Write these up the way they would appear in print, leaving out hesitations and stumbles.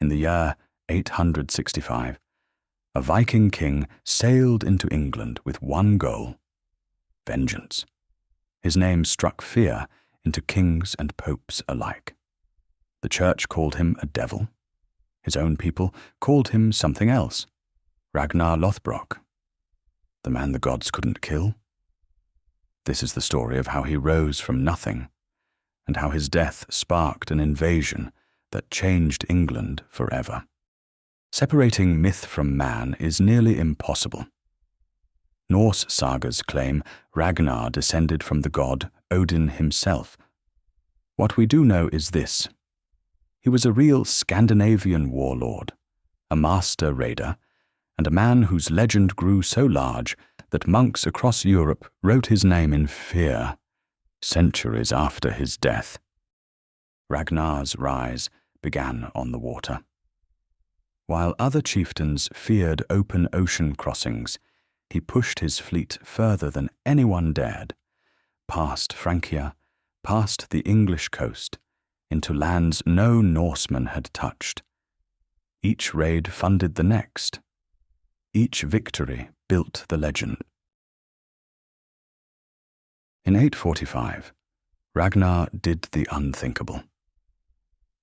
in the year 865, a Viking king sailed into England with one goal: vengeance. His name struck fear into kings and popes alike. The church called him a devil. His own people called him something else: Ragnar Lothbrok, the man the gods couldn't kill. This is the story of how he rose from nothing, and how his death sparked an invasion that changed England forever. Separating myth from man is nearly impossible. Norse sagas claim Ragnar descended from the god Odin himself. What we do know is this: he was a real Scandinavian warlord, a master raider, and a man whose legend grew so large that monks across Europe wrote his name in fear centuries after his death. Ragnar's rise began on the water. While other chieftains feared open ocean crossings, he pushed his fleet further than anyone dared, past Francia, past the English coast, into lands no Norseman had touched. Each raid funded the next. Each victory built the legend. In 845, Ragnar did the unthinkable.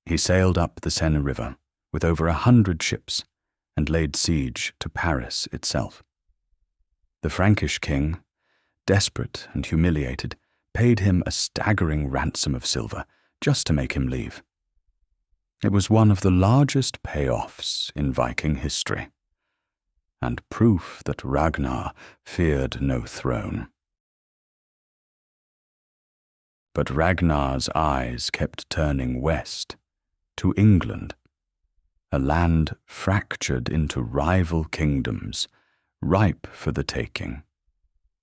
He sailed up the Seine River with over 100 ships and laid siege to Paris itself. The Frankish king, desperate and humiliated, paid him a staggering ransom of silver just to make him leave. It was one of the largest payoffs in Viking history, and proof that Ragnar feared no throne. But Ragnar's eyes kept turning west, to England, a land fractured into rival kingdoms, ripe for the taking.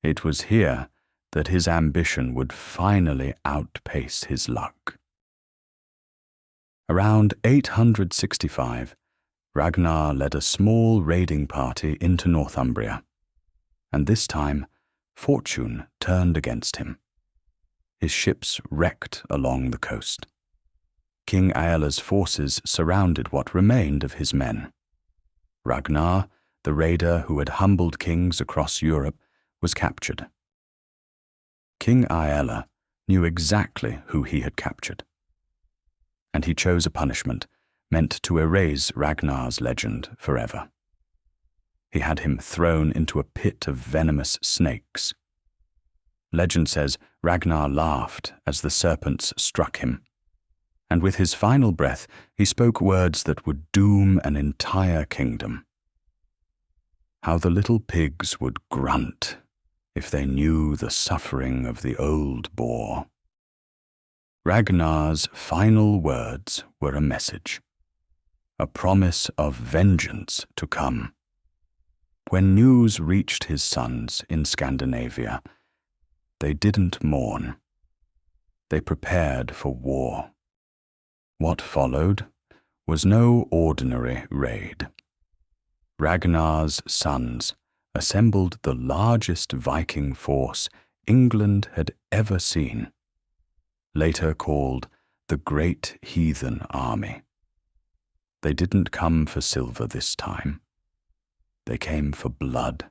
It was here that his ambition would finally outpace his luck. Around 865, Ragnar led a small raiding party into Northumbria, and this time fortune turned against him. His ships wrecked along the coast. King Aella's forces surrounded what remained of his men. Ragnar, the raider who had humbled kings across Europe, was captured. King Aella knew exactly who he had captured, and he chose a punishment meant to erase Ragnar's legend forever. He had him thrown into a pit of venomous snakes. Legend says Ragnar laughed as the serpents struck him, and with his final breath he spoke words that would doom an entire kingdom. How the little pigs would grunt if they knew the suffering of the old boar. Ragnar's final words were a message, a promise of vengeance to come. When news reached his sons in Scandinavia, they didn't mourn. They prepared for war. What followed was no ordinary raid. Ragnar's sons assembled the largest Viking force England had ever seen, later called the Great Heathen Army. They didn't come for silver this time. They came for blood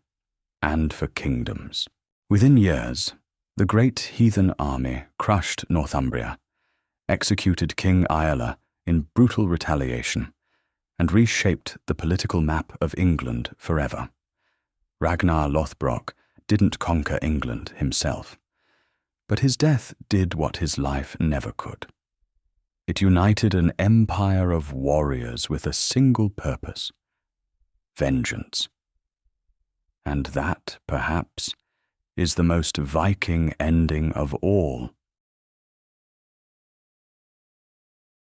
and for kingdoms. Within years, the Great Heathen Army crushed Northumbria, executed King Aella in brutal retaliation, and reshaped the political map of England forever. Ragnar Lothbrok didn't conquer England himself, but his death did what his life never could. It united an empire of warriors with a single purpose: vengeance. And that, perhaps, is the most Viking ending of all.